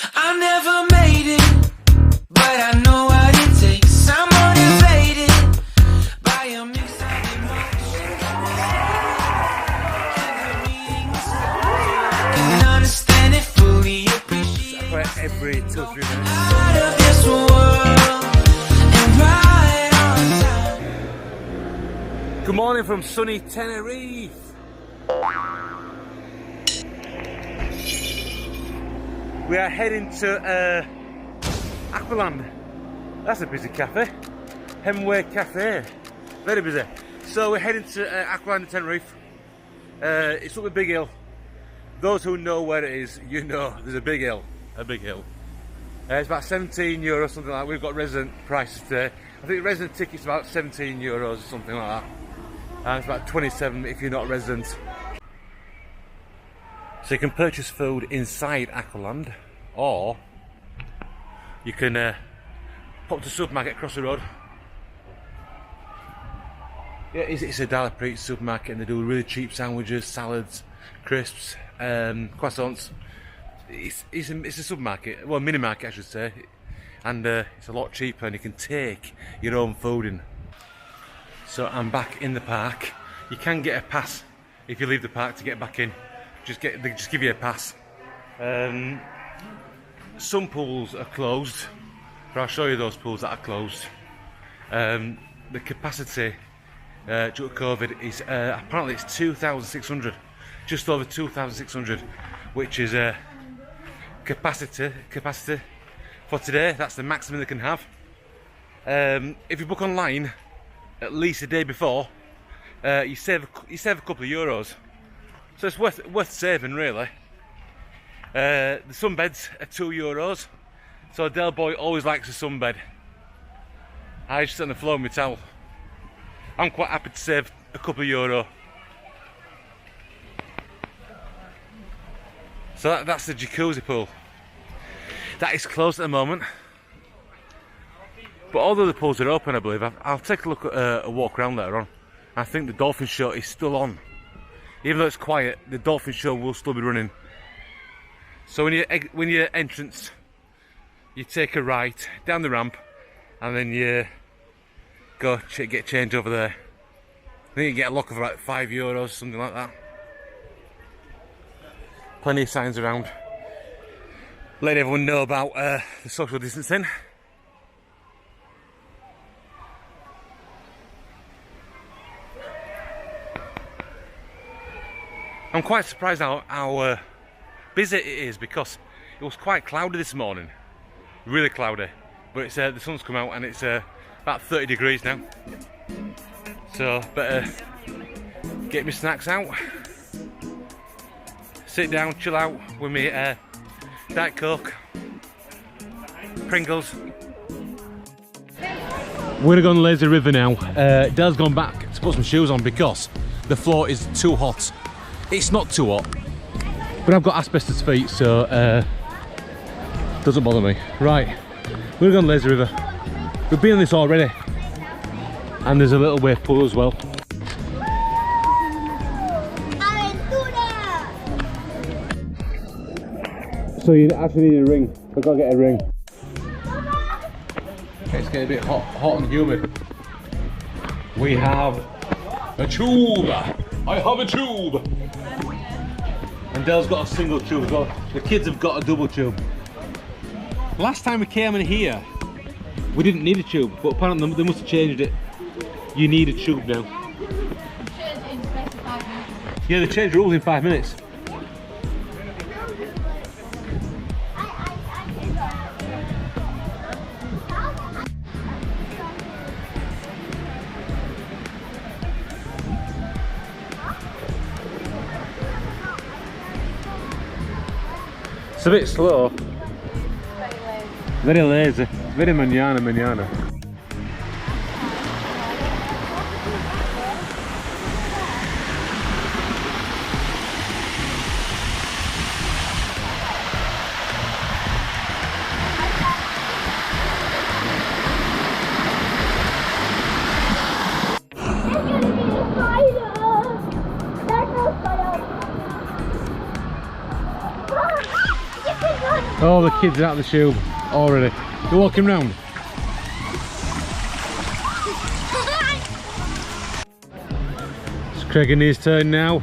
I never made it, but I know what it takes. I'm motivated by a mix of emotions. Can understand it fully, appreciate it. Every 2 or 3 minutes. Out of this world and right on time. Good morning from sunny Tenerife. We are heading to Aqualand. That's a busy cafe. Hemingway Cafe. Very busy. So we're heading to Aqualand Tenerife. It's up a big hill. Those who know where it is, you know there's a big hill. A big hill. It's about €17, something like that. We've got resident prices today. I think the resident ticket's about €17 or something like that. And it's about 27 if you're not resident. So you can purchase food inside Aqualand, or you can pop to the supermarket across the road. Yeah, it's a $1 per each supermarket, and they do really cheap sandwiches, salads, crisps, croissants. It's a supermarket, well, a mini market I should say, and it's a lot cheaper, and you can take your own food in. So I'm back in the park. You can get a pass if you leave the park to get back in. They just give you a pass. Some pools are closed, but I'll show you those pools that are closed. The capacity due to COVID is apparently it's 2,600, just over 2,600, which is capacity for today. That's the maximum they can have. If you book online at least a day before, you save a couple of euros. So it's worth saving, really. The sunbeds are €2, so Del Boy always likes a sunbed. I just sit on the floor with my towel. I'm quite happy to save a couple of euro. So that's the jacuzzi pool. That is closed at the moment, but all the other pools are open, I believe. I'll take a look at a walk around later on. I think the Dolphin show is still on. Even though it's quiet, the Dolphin show will still be running. So when you entrance, you take a right down the ramp, and then you go get change over there. I think you get a lock of about €5, something like that. Plenty of signs around. Let everyone know about the social distancing. I'm quite surprised how busy it is, because it was quite cloudy this morning, really cloudy, but it's the sun's come out and it's about 30 degrees now, so better get my snacks out, sit down, chill out with me Diet Coke, Pringles. We're gonna go on the lazy river now. Del's gone back to put some shoes on because the floor is too hot. It's not too hot, but I've got asbestos feet, so doesn't bother me. Right, we're going to Lazy River. We've been on this already, and there's a little wave pool as well. So you actually need a ring. We've got to get a ring. It's getting a bit hot and humid. We have a tube. I have a tube. And Del's got a single tube as well. The kids have got a double tube. Last time we came in here, we didn't need a tube, but apparently they must have changed it. You need a tube now. Yeah, they changed the rules in 5 minutes. It's a bit slow. Very lazy. Very manana. Oh, the kids are out of the tube already. You're walking round. It's Craig and his turn now.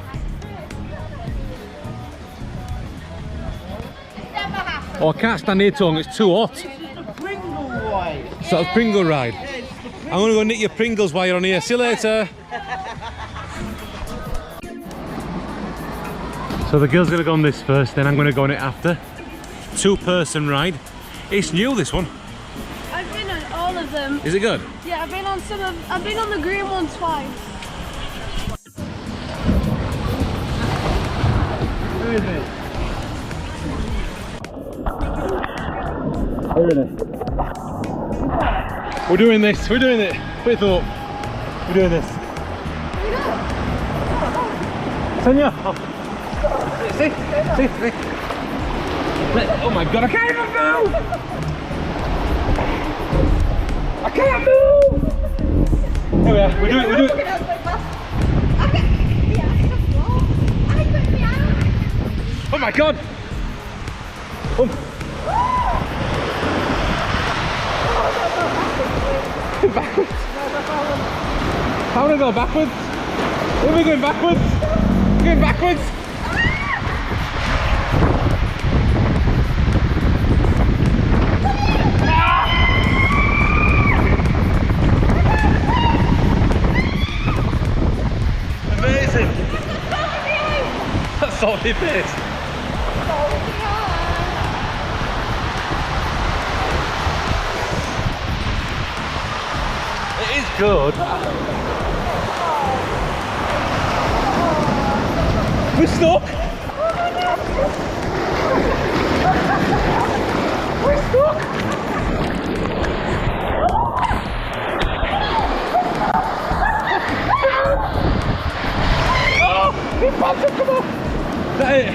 Oh, I can't stand here too long, it's too hot. It's the Pringle ride. Sort of Pringle ride. I'm gonna go nick your Pringles while you're on here. See you later. So the girl's gonna go on this first, then I'm gonna go on it after. 2-person ride. It's new, this one. I've been on all of them. Is it good? Yeah, I've been on I've been on the green one twice. Who is it? We're doing this, we're doing it. Put it up. We're doing this. Tanya! See? Oh my god, I can't even move! I can't move! Here we are, we're doing it. Oh my god! Backwards. How do I go backwards? Where are we going backwards? We're going backwards. Amazing. That's all it is. It is good. We're stuck. We're stuck. Oh, it's about to come off. Is that it?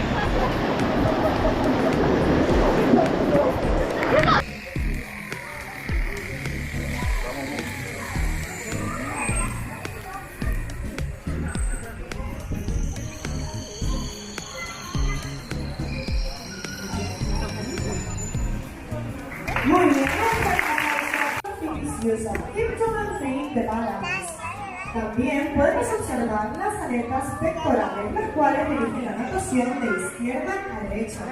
Muy bien, deliciosa. Free de balance. También podemos observar las aletas pectorales, las cuales dirigen la natación de izquierda a derecha.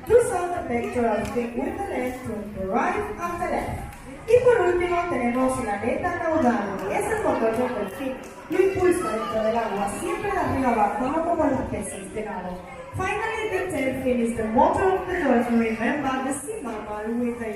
Cruise out the pectoral fin with the left to the right and the left. Y por último tenemos la aleta caudal, que es el motor del delfín. Lo impulsa dentro del agua, siempre de arriba abajo, no como los peces de nado. Finally, the tail fin is the motor of the dolphin. Remember the sea mammal with the...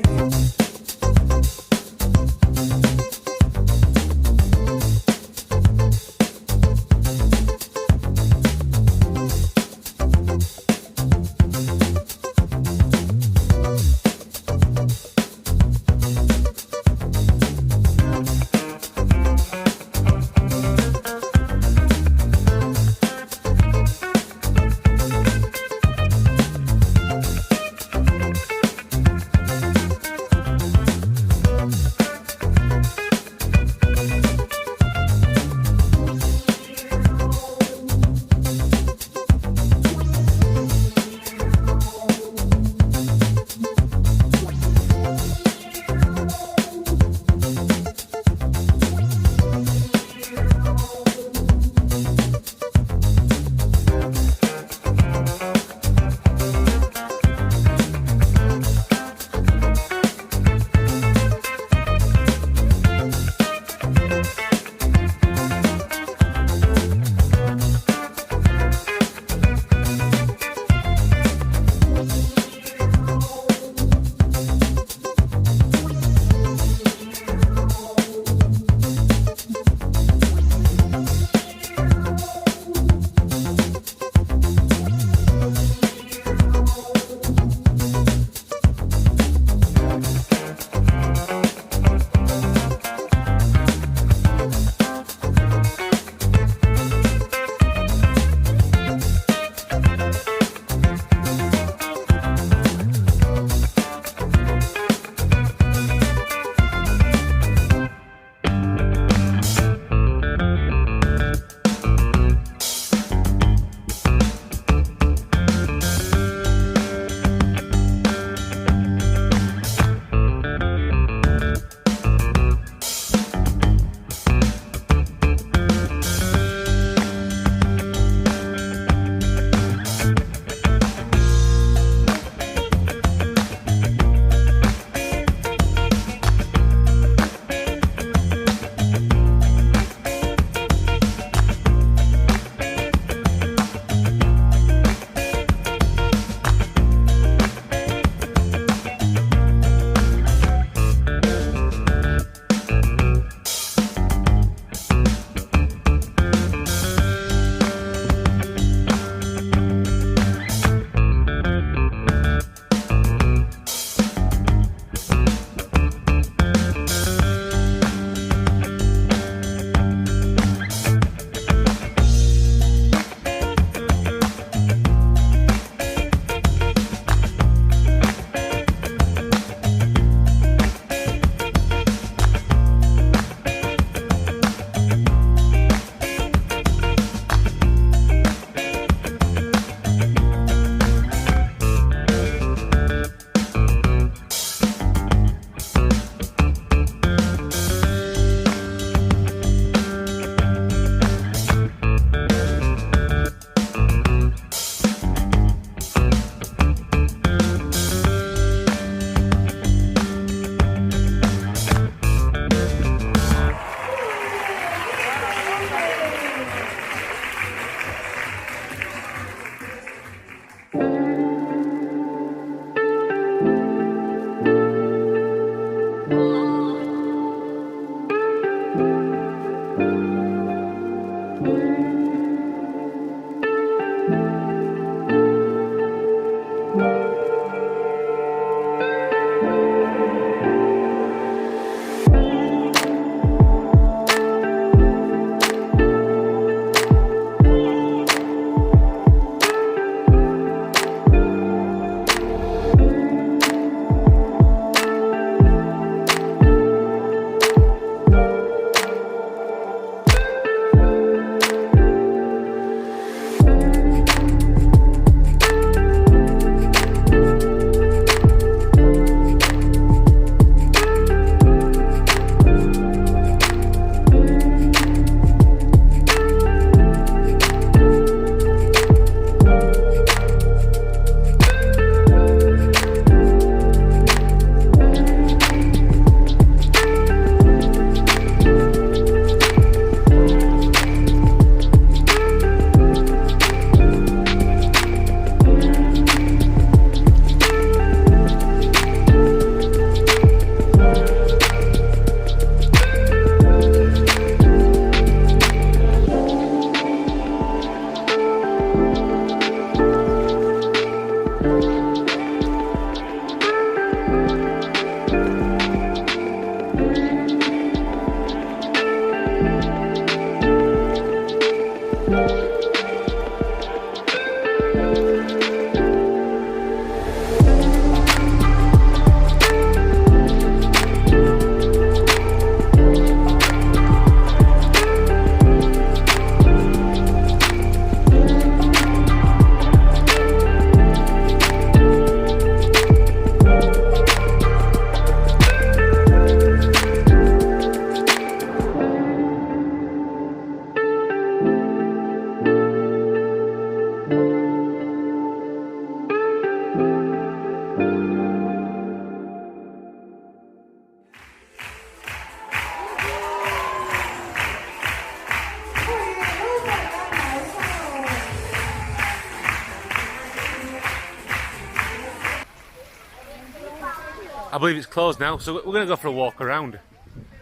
I believe it's closed now, so we're going to go for a walk around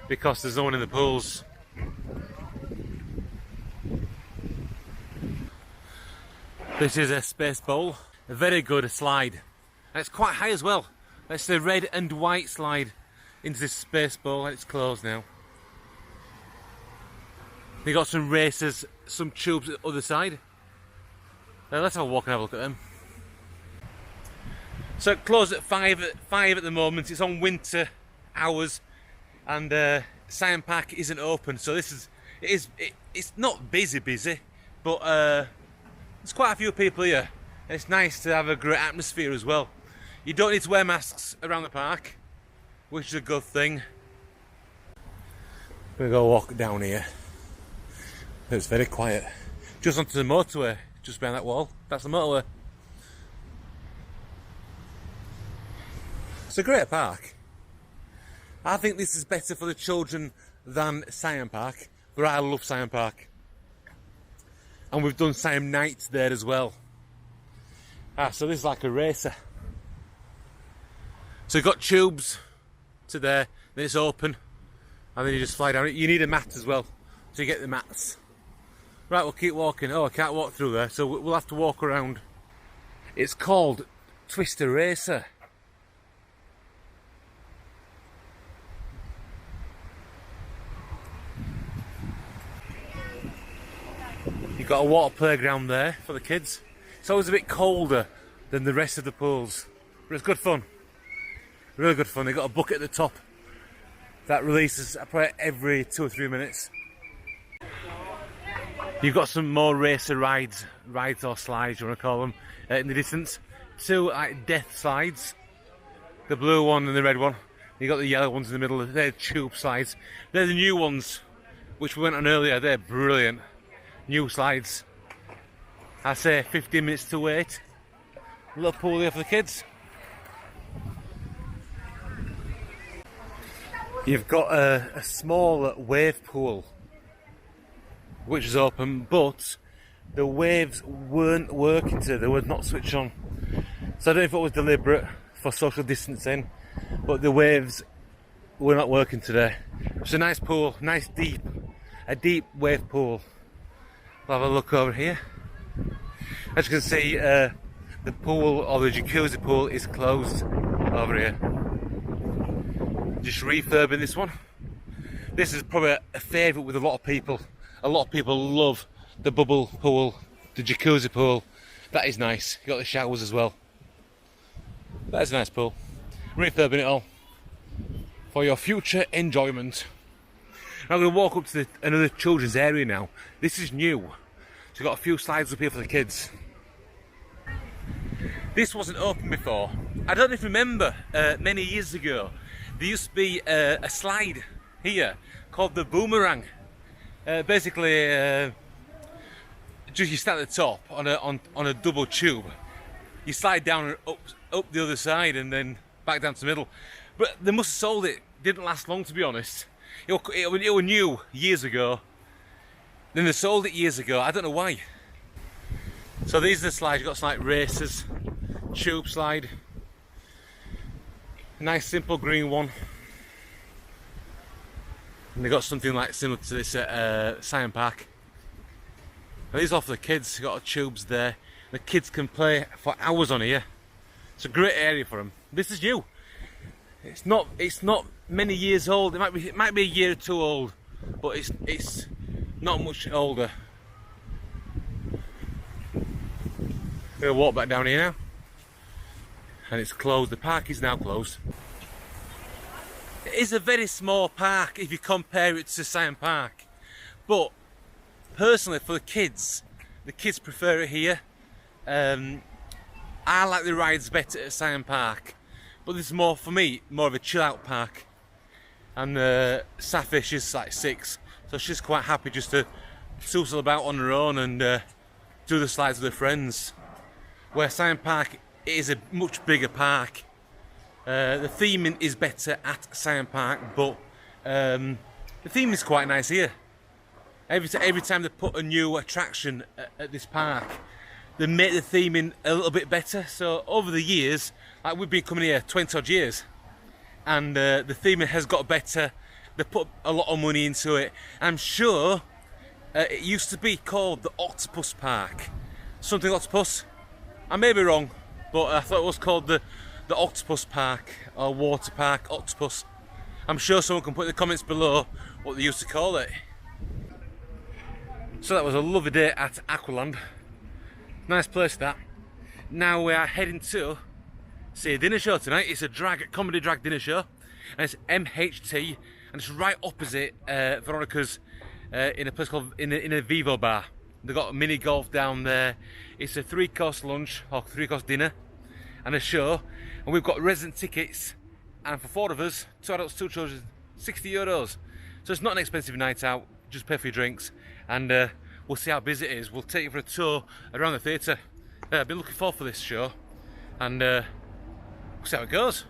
because there's no one in the pools. This is a space bowl, a very good slide. And it's quite high as well. That's the red and white slide into this space bowl, and it's closed now. They got some racers, some tubes at the other side. Let's have a walk and have a look at them. So it closed at 5 at the moment. It's on winter hours, and Scion Park isn't open. So it's not busy, but there's quite a few people here, and it's nice to have a great atmosphere as well. You don't need to wear masks around the park, which is a good thing. We're gonna go walk down here. It's very quiet. Just onto the motorway, just behind that wall. That's the motorway. It's a great park. I think this is better for the children than Scion Park, but I love Scion Park. And we've done Scion Nights there as well. So this is like a racer. So you've got tubes to there, then it's open, and then you just fly down it. You need a mat as well, so you get the mats. Right, we'll keep walking. Oh, I can't walk through there, so we'll have to walk around. It's called Twister Racer. You've got a water playground there for the kids. It's always a bit colder than the rest of the pools, but it's good fun. Really good fun. They've got a bucket at the top that releases probably every 2 or 3 minutes. You've got some more racer rides or slides, you want to call them, in the distance. 2 like death slides, the blue one and the red one. You've got the yellow ones in the middle. They're tube slides. They're the new ones, which we went on earlier. They're brilliant. New slides. I say 15 minutes to wait. A little pool here for the kids. You've got a small wave pool, which is open, but the waves weren't working today. They were not switched on. So I don't know if it was deliberate for social distancing, but the waves were not working today. It's a nice pool, nice a deep wave pool. We'll have a look over here. As you can see, the pool, or the jacuzzi pool, is closed over here. Just refurbing this one. This is probably a favourite with a lot of people. A lot of people love the bubble pool, the jacuzzi pool. That is nice. You got the showers as well. That is a nice pool. Refurbing it all for your future enjoyment. I'm going to walk up to another children's area now. This is new. So we've got a few slides up here for the kids. This wasn't open before. I don't know if you remember, many years ago, there used to be a slide here called the boomerang. Basically, just you stand at the top on a double tube. You slide down and up the other side and then back down to the middle. But they must have sold it. Didn't last long, to be honest. It were new years ago. Then they sold it years ago. I don't know why. So these are the slides. You've got some like racers, tube slide. A nice simple green one. And they got something like similar to this at Scion Park. And these are for the kids. You've got tubes there. The kids can play for hours on here. It's a great area for them. This is new. It's not many years old. It might be a year or two old, but it's not much older. I'm gonna walk back down here now, and it's closed. The park is now closed. It is a very small park if you compare it to Scion Park, but personally for the kids prefer it here. I like the rides better at Scion Park, but this is more, for me, more of a chill out park. And Safi, she's like 6, so she's quite happy just to toozle about on her own and do the slides with her friends. Where Scion Park is a much bigger park. The theming is better at Scion Park, but the theme is quite nice here. Every time they put a new attraction at this park, they make the theming a little bit better. So over the years, like we've been coming here 20 odd years, and the theming has got better. They put a lot of money into it. I'm sure it used to be called the Octopus Park. Something Octopus. I may be wrong, but I thought it was called the Octopus Park or Waterpark Octopus. I'm sure someone can put in the comments below what they used to call it. So that was a lovely day at Aqualand. Nice place that. Now we are heading to see a dinner show tonight. It's a comedy drag dinner show, and it's MHT, and it's right opposite Veronica's in a place called in a Vivo bar. They've got a mini golf down there. It's a 3-course lunch or 3-course dinner and a show, and we've got resident tickets, and for 4 of us, 2 adults, 2 children, €60. So it's not an expensive night out, just pay for your drinks, and we'll see how busy it is. We'll take you for a tour around the theatre. I've been looking forward for this show, and we'll see how it goes.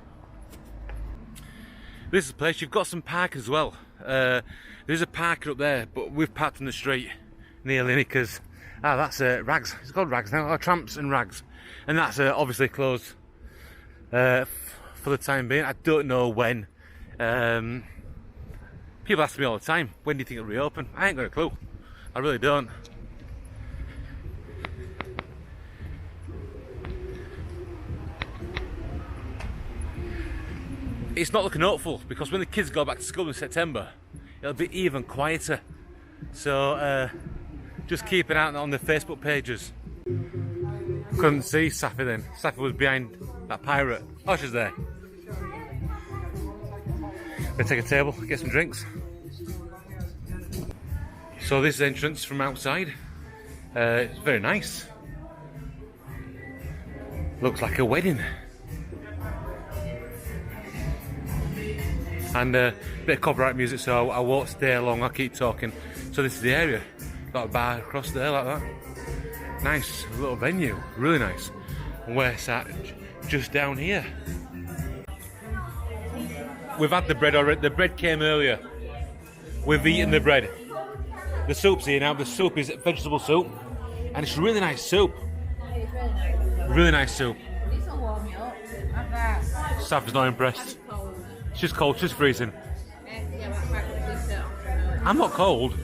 This is the place. You've got some park as well. There's a park up there, but we've parked in the street near Lineker's. That's Rags. It's called Rags now. Tramps and Rags, and that's obviously closed for the time being. I don't know when. People ask me all the time, when do you think it'll reopen? I ain't got a clue. I really don't. It's not looking hopeful, because when the kids go back to school in September, it'll be even quieter. So just keep an eye on the Facebook pages. Couldn't see Safi then. Safi was behind that pirate. Oh, she's there. Gonna take a table, get some drinks. So this is the entrance from outside. It's very nice. Looks like a wedding. And a bit of copyright music, so I won't stay long, I'll keep talking. So this is the area. Got a bar across there like that. Nice little venue, really nice. And we're sat just down here. We've had the bread already. The bread came earlier. We've eaten the bread. The soup's here now. The soup is vegetable soup, and it's really nice soup. Really nice soup. Sav's not impressed. She's cold. She's freezing. I'm not cold. Is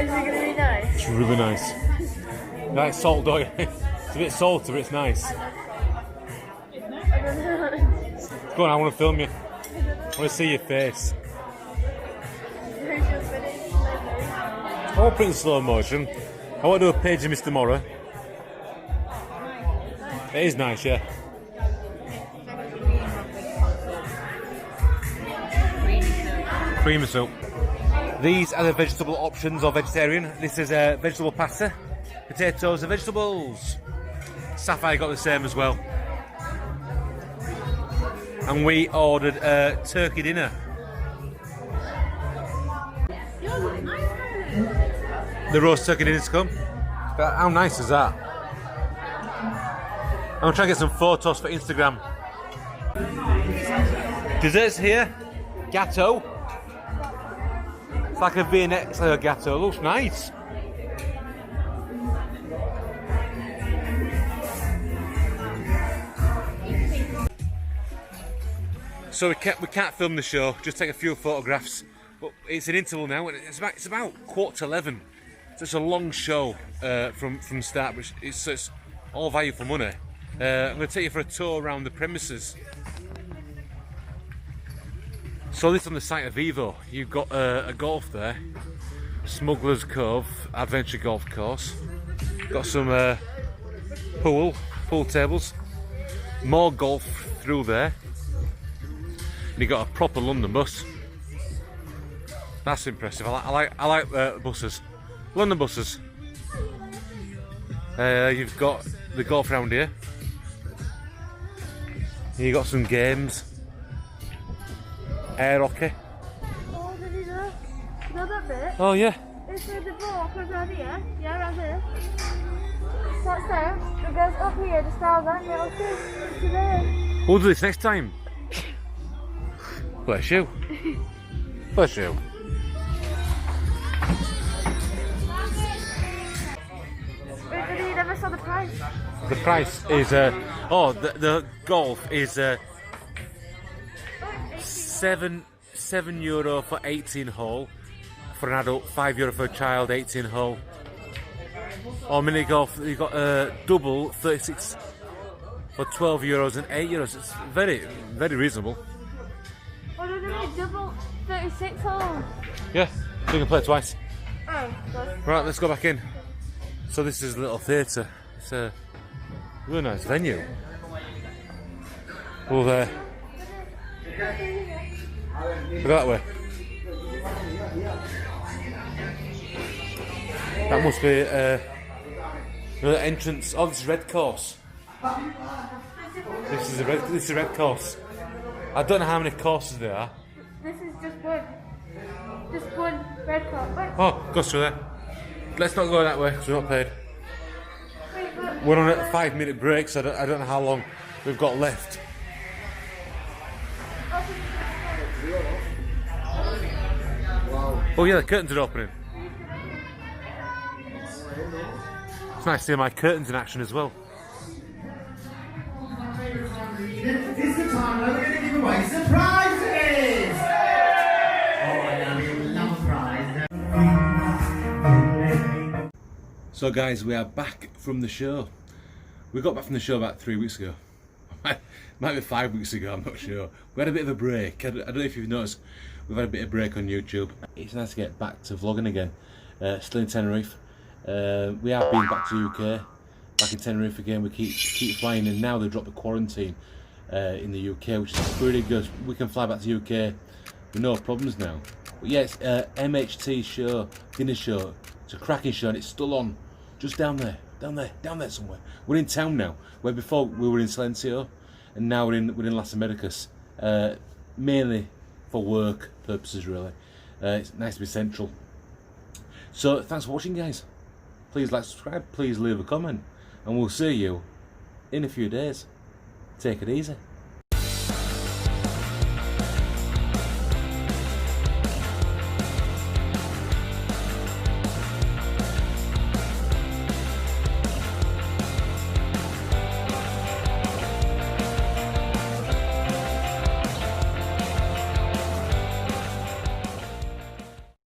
it gonna be nice? It's really nice. Nice salt, don't you? It's a bit salty, but it's nice. Go on, I want to film you. I want to see your face. I won't put it in slow motion. I won't do a page of Mr. Morrow. It is nice, yeah. Creamy soup. These are the vegetable options, or vegetarian. This is a vegetable pasta, potatoes and vegetables. Sapphire got the same as well. And we ordered a turkey dinner. The roast turkey dinner's come. How nice is that? I'm gonna try and get some photos for Instagram. Desserts here. Gâteau. It's like a Viennette style gâteau. It looks nice. So we can't film the show. Just take a few photographs. But it's an interval now. It's about 11:15. So it's a long show from start, which it's all value for money. I'm going to take you for a tour around the premises. So this on the site of Vivo, you've got a golf there, Smuggler's Cove Adventure Golf Course. Got some pool tables, more golf through there. And you got a proper London bus. That's impressive. I like buses, London buses. You've got the golf round here. You got some games. Air hockey. Oh, did you know? You know that bit? Oh yeah. It's where the ball comes around here. Yeah, around here. That's there. It goes up here, just down that little thing. To there. We'll do this next time. Bless you. Bless you. price? The price is the golf is €7 for 18 hole for an adult, €5 for a child 18 hole. Or mini golf, you got double 36 for €12 and €8. It's very reasonable. Oh, they're doing a double 36 hole. Yeah, so you can play twice. Oh, good. Right, let's go back in. So this is a little theatre. It's a really nice venue. Well, there. Look that way. That must be another entrance. Oh, this is red course. This is a red course. I don't know how many courses there are. This is just one. Just one red course. Oh, goes through there. Let's not go that way because we're not paid. Wait, but We're on a 5-minute break, so I don't know how long we've got left. Oh yeah, the curtains are opening. It's nice to see my curtains in action as well. This is the time where we're going to give away surprises! Oh, I love a prize. So guys, we are back from the show. We got back from the show about 3 weeks ago. Might be 5 weeks ago, I'm not sure. We had a bit of a break. I don't know if you've noticed, we've had a bit of a break on YouTube. It's nice to get back to vlogging again. Still in Tenerife. We have been back to UK, back in Tenerife again. We keep flying, and now they dropped the quarantine in the UK, which is pretty good. We can fly back to UK with no problems now. But yeah, it's MHT show, dinner show. It's a cracking show, and it's still on, just down there somewhere. We're in town now, where before we were in Silencio, and now we're in Las Americas, mainly for work purposes really. It's nice to be central. So thanks for watching, guys. Please like, subscribe, please leave a comment, and we'll see you in a few days. Take it easy.